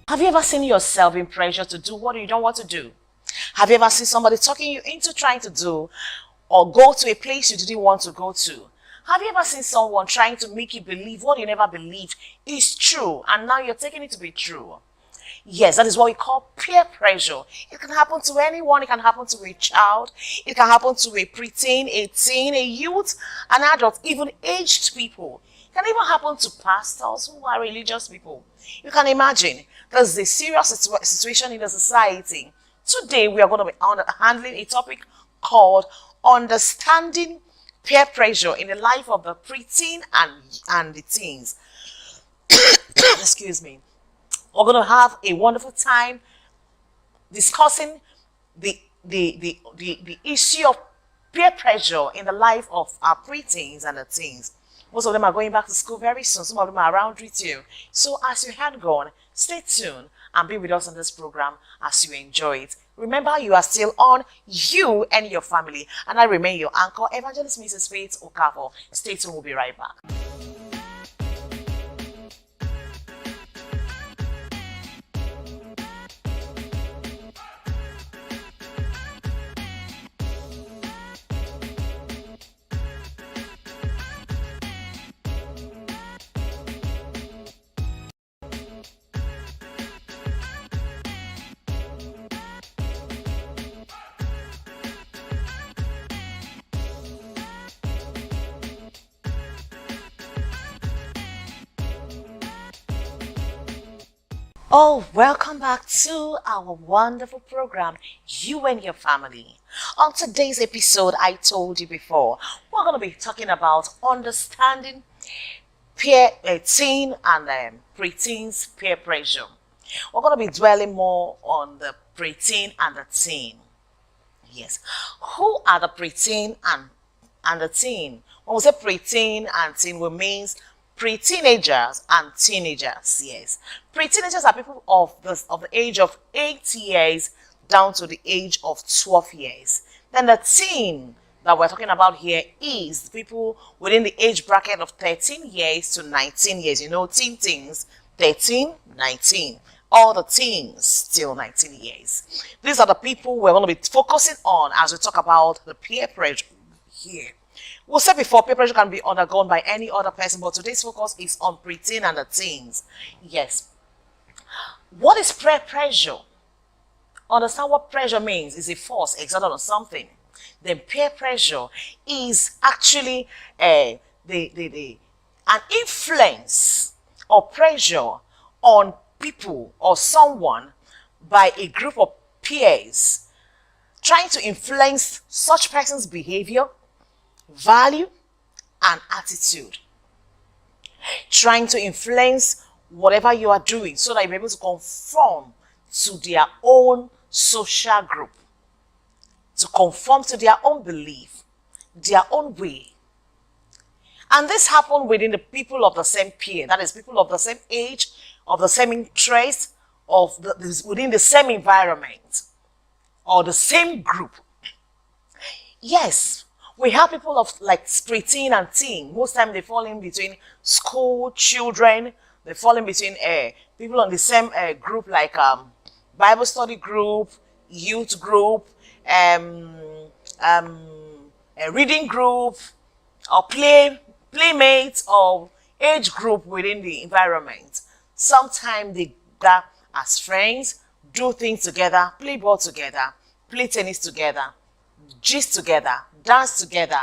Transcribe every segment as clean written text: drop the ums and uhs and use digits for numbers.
Have you ever seen yourself in pressure to do what you don't want to do? Have you ever seen somebody talking you into trying to do or go to a place you didn't want to go to? Have you ever seen someone trying to make you believe what you never believed is true and now you're taking it to be true? Yes, that is what we call peer pressure. It can happen to anyone. It can happen to a child. It can happen to a preteen, a teen, a youth, an adult, even aged people. It can even happen to pastors who are religious people. You can imagine there's a serious situation in the society. Today we are going to be handling a topic called understanding peer pressure in the life of the preteen and the teens. Excuse me. We're going to have a wonderful time discussing the issue of peer pressure in the life of our preteens and the teens. Most of them are going back to school very soon. Some of them are around with you. So as you head gone, stay tuned and be with us on this program as you enjoy it. Remember, you are still on You and Your Family. And I remain your anchor, Evangelist Mrs. Faith Okafor. Stay tuned. We'll be right back. Oh, welcome back to our wonderful program, You and Your Family. On today's episode, I told you before, we're going to be talking about understanding teen and preteens peer pressure. We're going to be dwelling more on the preteen and the teen. Yes. Who are the preteen and the teen? When we say preteen and teen, we means pre-teenagers and teenagers. Yes, pre-teenagers are people of the age of 8 years down to the age of 12 years. Then the teen that we're talking about here is people within the age bracket of 13 years to 19 years. You know, teens, 13, 19. All the teens till 19 years. These are the people we're going to be focusing on as we talk about the peer pressure here. We'll say before, peer pressure can be undergone by any other person, but today's focus is on preteen and the teens. Yes. What is peer pressure? Understand what pressure means. Is a force exerted on something. Then peer pressure is actually an influence or pressure on people or someone by a group of peers trying to influence such person's behavior, value, and attitude. Trying to influence whatever you are doing so that you're able to conform to their own social group, to conform to their own belief, their own way. And this happened within the people of the same peer, that is, people of the same age, of the same interest, within the same environment, or the same group. Yes, we have people of like preteen and teen. Most time they fall in between school children. They fall in between people on the same group, like Bible study group, youth group, reading group, or playmates, or age group within the environment. Sometimes they gather as friends, do things together, play ball together, play tennis together, gist together, dance together,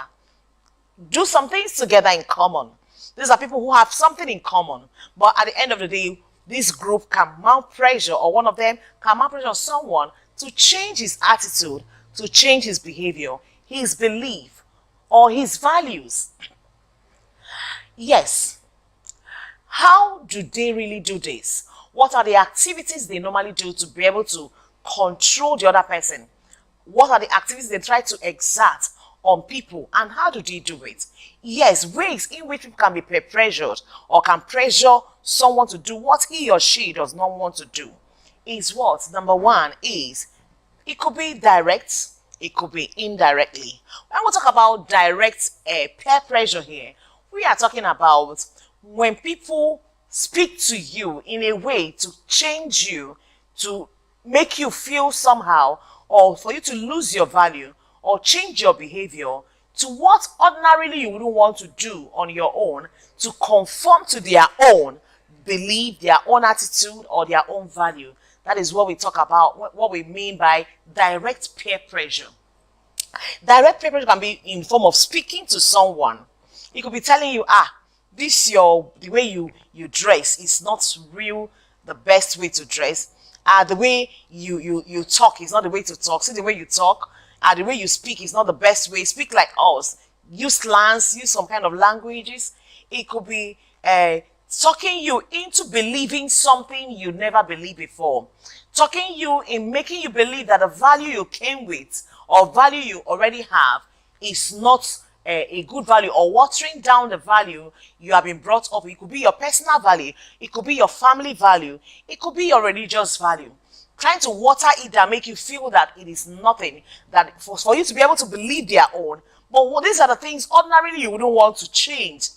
do some things together in common. These are people who have something in common. But at the end of the day, this group can mount pressure, or one of them can mount pressure on someone to change his attitude, to change his behavior, his belief, or his values. Yes. How do they really do this? What are the activities they normally do to be able to control the other person? What are the activities they try to exert on people, and how do they do it? Yes, ways in which people can be pressured or can pressure someone to do what he or she does not want to do is what? Number one is, it could be direct, it could be indirectly. When we talk about direct peer pressure here, we are talking about when people speak to you in a way to change you, to make you feel somehow, or for you to lose your value or change your behavior to what ordinarily you wouldn't want to do on your own, to conform to their own belief, their own attitude, or their own value. That is what we talk about, what we mean by direct peer pressure. Direct peer pressure can be in form of speaking to someone. It could be telling you, the way you dress is not the best way to dress. The way you talk is not the way to talk. See the way you talk, the way you speak is not the best way. Speak like us. Use slangs, use some kind of languages. It could be talking you into believing something you never believed before. Talking you in making you believe that the value you came with or value you already have is not a good value, or watering down the value you have been brought up. It could be your personal value. It could be your family value. It could be your religious value. Trying to water it down, make you feel that it is nothing, that for you to be able to believe their own. But these are the things ordinarily you wouldn't want to change.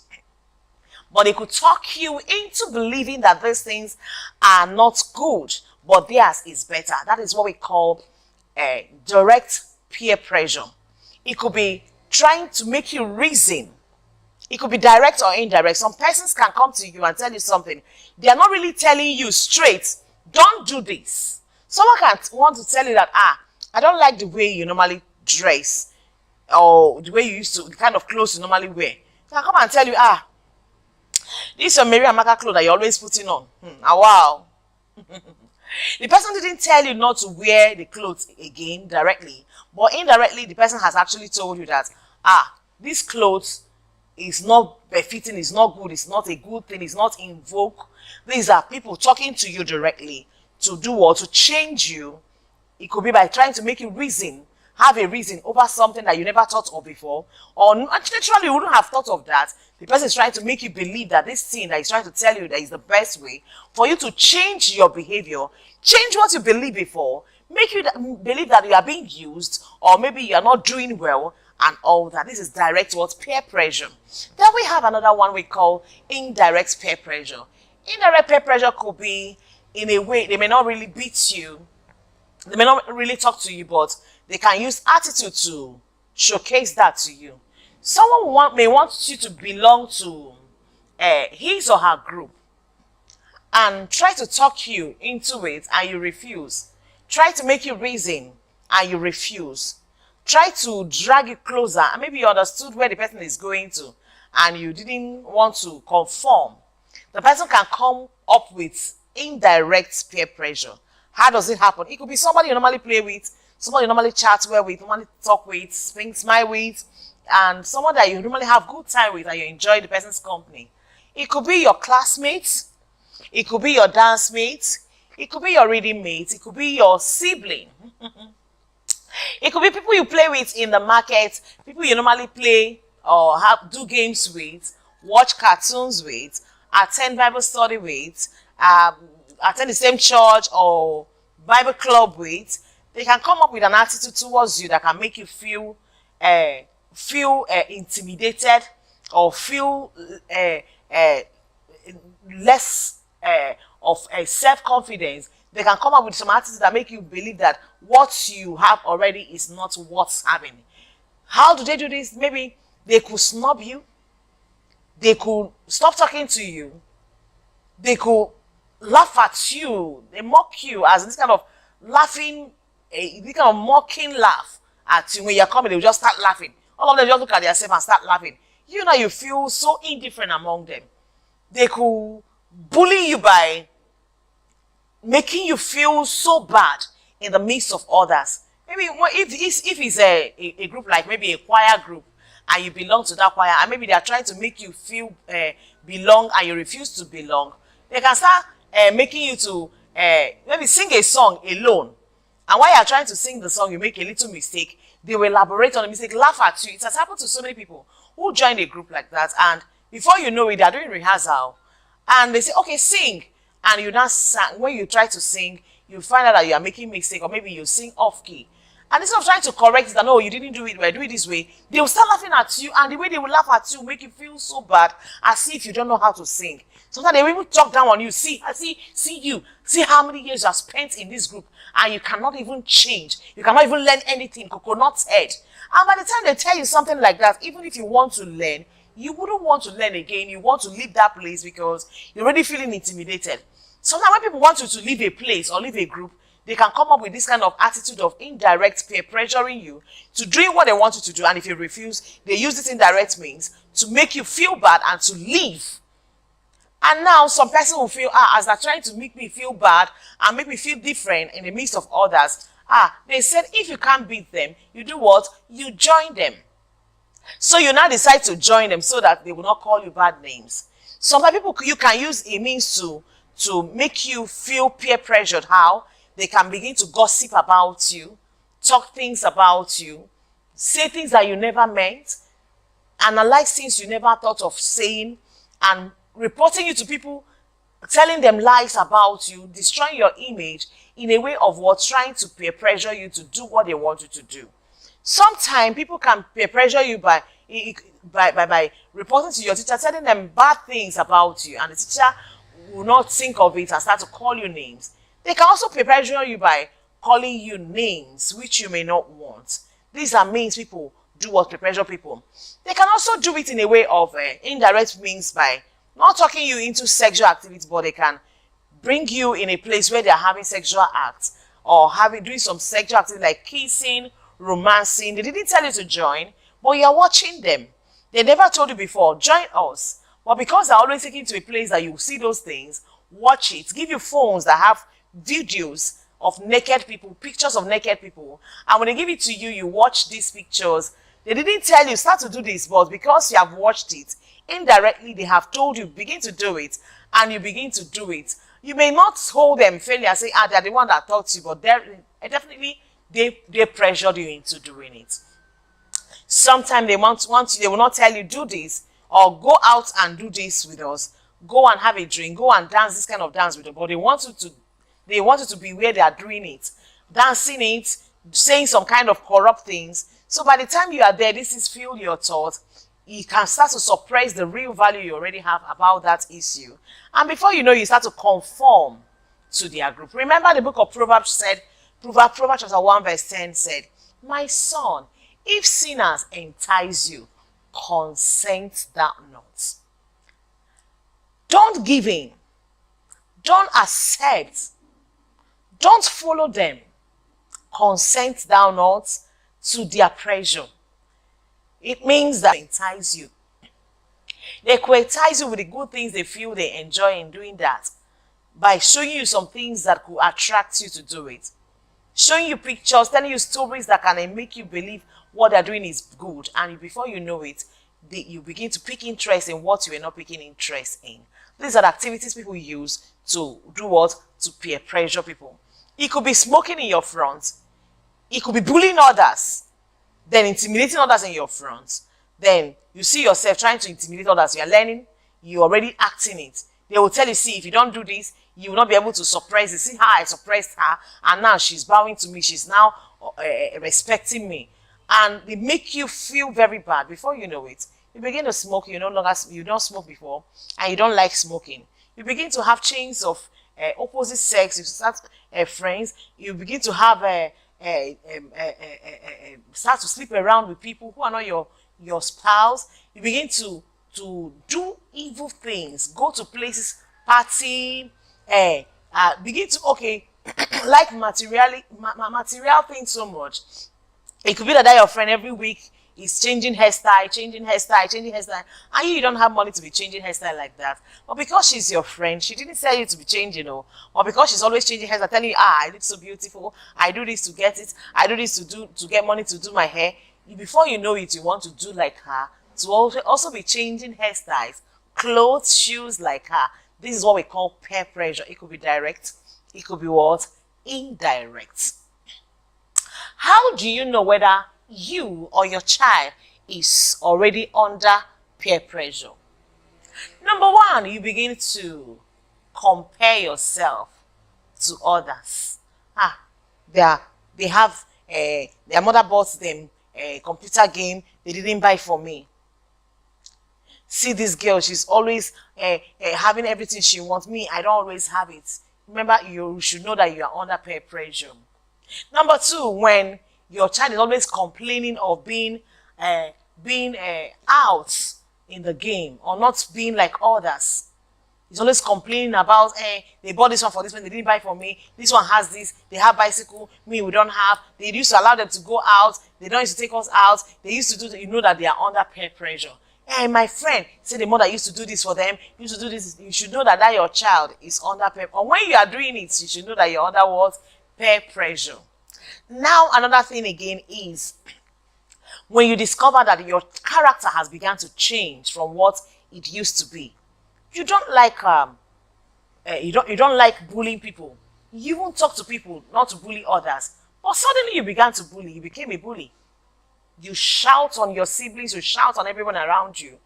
But they could talk you into believing that these things are not good, but theirs is better. That is what we call direct peer pressure. It could be trying to make you reason. It could be direct or indirect. Some persons can come to you and tell you something. They are not really telling you straight, don't do this. Someone can want to tell you that, I don't like the way you normally dress, or the way you used to, the kind of clothes you normally wear. They can come and tell you, this is your Mary Amaka clothes that you're always putting on. Wow. The person didn't tell you not to wear the clothes again directly, but indirectly the person has actually told you that, this clothes is not befitting, is not good, it's not a good thing, it's not in vogue. These are people talking to you directly to do or to change you. It could be by trying to make you reason, have a reason over something that you never thought of before, or naturally you wouldn't have thought of that. The person is trying to make you believe that this thing that he's trying to tell you that is the best way for you to change your behavior, change what you believed before, make you believe that you are being used, or maybe you are not doing well, and all that. This is direct peer pressure. Then we have another one we call indirect peer pressure. Indirect peer pressure could be in a way they may not really beat you, they may not really talk to you, but they can use attitude to showcase that to you. Someone may want you to belong to his or her group and try to talk you into it, and you refuse. Try to make you reason and you refuse. Try to drag you closer, and maybe you understood where the person is going to and you didn't want to conform. The person can come up with indirect peer pressure. How does it happen? It could be somebody you normally play with, somebody you normally chat well with, normally talk with, smile with, and someone that you normally have good time with and you enjoy the person's company. It could be your classmates, it could be your dance mates, it could be your reading mates, it could be your sibling. It could be people you play with in the market, people you normally play or do games with, watch cartoons with, attend Bible study with, attend the same church or Bible club with. They can come up with an attitude towards you that can make you feel intimidated, or feel less of self-confidence. They can come up with some attitudes that make you believe that what you have already is not worth having. How do they do this? Maybe they could snub you. They could stop talking to you. They could laugh at you. They mock you as this kind of laughing, this kind of mocking laugh at you. When you're coming, they'll just start laughing. All of them just look at themselves and start laughing. You know, you feel so indifferent among them. They could bully you by making you feel so bad in the midst of others. Maybe if it's a group like maybe a choir group, and you belong to that choir, and maybe they are trying to make you feel belong and you refuse to belong, they can start making you to maybe sing a song alone. And while you are trying to sing the song, you make a little mistake. They will elaborate on the mistake, laugh at you. It has happened to so many people who join a group like that, and before you know it, they are doing rehearsal, and they say, okay, sing. And you now sing. When you try to sing, you find out that you are making mistake, or maybe you sing off key. And instead of trying to correct it, that no, you didn't do it, do it this way, they will start laughing at you, and the way they will laugh at you will make you feel so bad, as if you don't know how to sing. Sometimes they will even talk down on you. See you. See how many years you have spent in this group, and you cannot even change. You cannot even learn anything. Coconut's head. And by the time they tell you something like that, even if you want to learn, you wouldn't want to learn again. You want to leave that place because you're already feeling intimidated. Sometimes when people want you to leave a place or leave a group, they can come up with this kind of attitude of indirect peer pressuring you to doing what they want you to do. And if you refuse, they use this indirect means to make you feel bad and to leave. And now some person will feel, as they're trying to make me feel bad and make me feel different in the midst of others, they said if you can't beat them, you do what? You join them. So you now decide to join them so that they will not call you bad names. Sometimes people, you can use a means to make you feel peer pressured. How? They can begin to gossip about you, talk things about you, say things that you never meant, analyze things you never thought of saying, and reporting you to people, telling them lies about you, destroying your image in a way of what? Trying to peer pressure you to do what they want you to do. Sometimes people can peer pressure you by reporting to your teacher, telling them bad things about you, and the teacher will not think of it and start to call you names. They can also peer pressure you by calling you names which you may not want. These are means people do what peer pressure people. They can also do it in a way of indirect means by not talking you into sexual activity, but they can bring you in a place where they are having sexual acts or doing some sexual activity like kissing, romancing. They didn't tell you to join, but you are watching them. They never told you before, join us. But because they're always taking you to a place that you see those things, watch it. Give you phones that have videos of naked people, pictures of naked people. And when they give it to you, you watch these pictures. They didn't tell you, start to do this, but because you have watched it, indirectly they have told you, begin to do it, and you begin to do it. You may not hold them fairly and say, they're the one that taught you, but definitely they pressured you into doing it. Sometimes they they will not tell you, do this, or go out and do this with us. Go and have a drink, go and dance this kind of dance with us. But they want you to be where they are doing it, dancing it, saying some kind of corrupt things. So by the time you are there, this is fuel your thought. You can start to suppress the real value you already have about that issue. And before you know, you start to conform to their group. Remember the book of Proverbs said, Proverbs chapter 1 verse 10 said, my son, if sinners entice you, consent thou not. Don't give in. Don't accept. Don't follow them. Consent thou not to their pressure. It means that they entice you. They could entice you with the good things they feel they enjoy in doing that by showing you some things that could attract you to do it. Showing you pictures, telling you stories that can make you believe what they're doing is good. And before you know it, you begin to pick interest in what you were not picking interest in. These are the activities people use to do what? To peer pressure people. It could be smoking in your front. It could be bullying others. Then intimidating others in your front. Then you see yourself trying to intimidate others. You are learning. You're already acting it. They will tell you, see, if you don't do this, you will not be able to suppress it. See how I suppressed her, and now she's bowing to me. She's now respecting me. And they make you feel very bad. Before you know it, you begin to smoke. You don't smoke before, and you don't like smoking. You begin to have chains of opposite sex. You start friends. You begin to have start to sleep around with people who are not your spouse. You begin to do evil things, go to places, party, begin to like material things so much. It could be that your friend every week is changing hairstyle, and you don't have money to be changing hairstyle like that. But because she's your friend, she didn't tell you to be changing, or because she's always changing hairstyle, telling you, I look so beautiful, I do this to get it, I do this to get money to do my hair. Before you know it, you want to do like her, to also be changing hairstyles, clothes, shoes like her. This is what we call peer pressure. It could be direct, it could be what? Indirect. How do you know whether you or your child is already under peer pressure? Number one, you begin to compare yourself to others. They have their mother bought them a computer game they didn't buy for me. See this girl, she's always having everything she wants. Me, I don't always have it. Remember, you should know that you are under peer pressure. Number two, when your child is always complaining of being out in the game or not being like others. He's always complaining about, they bought this one for this one, they didn't buy for me. This one has this, they have bicycle, me, we don't have. They used to allow them to go out. They don't used to take us out. They used to do, you know that they are under peer pressure. Hey, my friend, say the mother used to do this for them, used to do this. You should know that your child is under peer. Or when you are doing it, you should know that you're under what? Peer pressure. Now, another thing again is when you discover that your character has begun to change from what it used to be. You don't like you don't like bullying people. You won't talk to people not to bully others. But suddenly you began to bully. You became a bully. You shout on your siblings. You shout on everyone around you.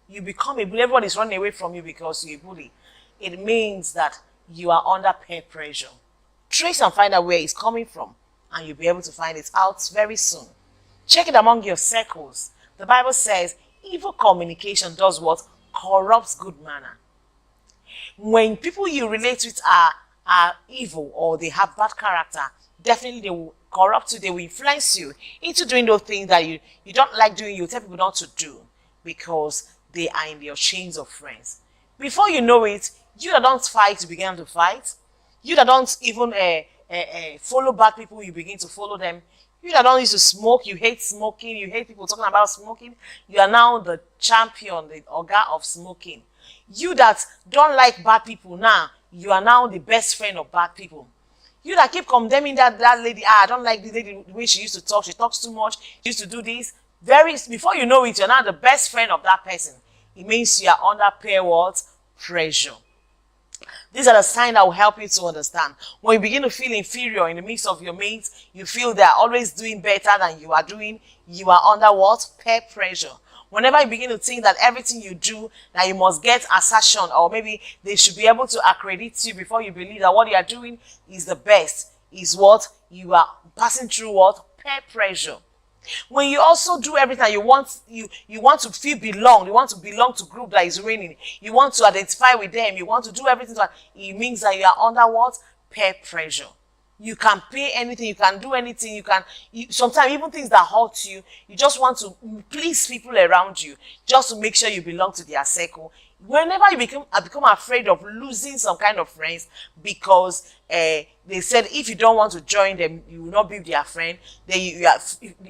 You become a bully. Everyone is running away from you because you're a bully. It means that you are under peer pressure. Trace and find out where it's coming from, and you'll be able to find it out very soon. Check it among your circles. The Bible says evil communication does what? Corrupts good manner. When people you relate with are evil or they have bad character, definitely they will corrupt you. They will influence you into doing those things that you don't like doing. You tell people not to do because they are in your chains of friends. Before you know it, you that don't fight, you begin to fight. You that don't even follow bad people, you begin to follow them. You that don't used to smoke, you hate smoking, you hate people talking about smoking, you are now the champion, the Oga of smoking. You that don't like bad people now, you are now the best friend of bad people. You that keep condemning that lady, I don't like this lady, the way she used to talk, she talks too much, she used to do this. Before you know it, you're now the best friend of that person. It means you are under peer what? Pressure. These are the signs that will help you to understand. When you begin to feel inferior in the midst of your mates, you feel they are always doing better than you are doing, you are under what? Peer pressure. Whenever you begin to think that everything you do, that you must get assertion, or maybe they should be able to accredit you before you believe that what you are doing is the best, is what? You are passing through what? Peer pressure. When you also do everything you want to feel belong, you want to belong to group that is reigning, you want to identify with them, you want to do everything, it means that you are under what? Peer pressure. You can pay anything, you can do anything, sometimes even things that hurt you, you just want to please people around you, just to make sure you belong to their circle. Whenever you become afraid of losing some kind of friends because they said if you don't want to join them, you will not be their friend, then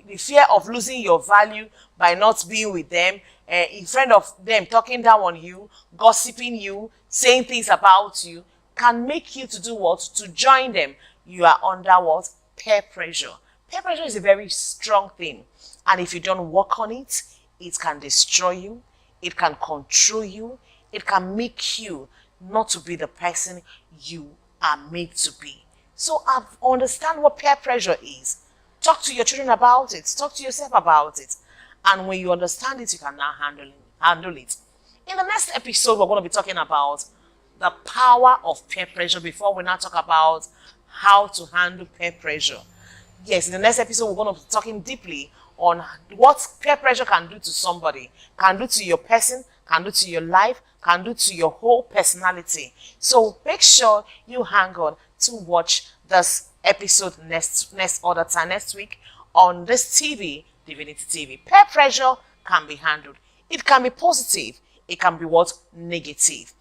the fear of losing your value by not being with them, in front of them talking down on you, gossiping you, saying things about you, can make you to do what? To join them. You are under what? Peer pressure. Peer pressure is a very strong thing. And if you don't work on it, it can destroy you. It can control you. It can make you not to be the person you are made to be. So understand what peer pressure is. Talk to your children about it. Talk to yourself about it. And when you understand it, you can now handle it. In the next episode, we're going to be talking about the power of peer pressure before we now talk about how to handle peer pressure. Yes, in the next episode, we're going to be talking deeply on what peer pressure can do to somebody, can do to your person, can do to your life, can do to your whole personality. So make sure you hang on to watch this episode next week on this TV, Divinity TV. Peer pressure can be handled. It can be positive. It can be what? Negative.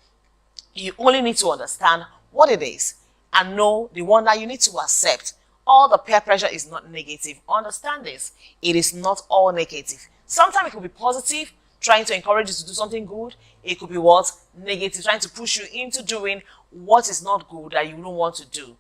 You only need to understand what it is and know the one that you need to accept. All the peer pressure is not negative. Understand this. It is not all negative. Sometimes it could be positive, trying to encourage you to do something good. It could be what? Negative, trying to push you into doing what is not good that you don't want to do.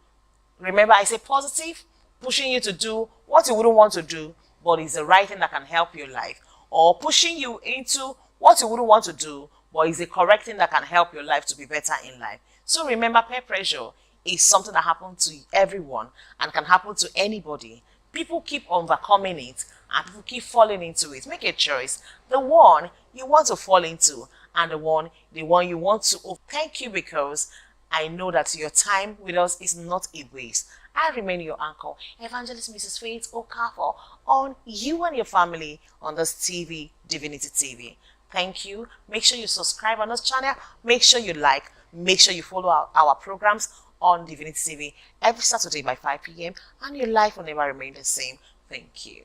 Remember, I say positive, pushing you to do what you wouldn't want to do, but it's the right thing that can help your life. Or pushing you into what you wouldn't want to do, but it's the correct thing that can help your life to be better in life. So remember, peer pressure is something that happens to everyone and can happen to anybody. People keep overcoming it and people keep falling into it. Make a choice. The one you want to fall into and the one you want to. Oh, thank you, because I know that your time with us is not a waste. I remain your uncle, Evangelist Mrs. Faith Okafor, on You and Your Family on this TV, Divinity TV. Thank you. Make sure you subscribe on this channel. Make sure you like. Make sure you follow our programs on Divinity TV every Saturday by 5 p.m. and your life will never remain the same. Thank you.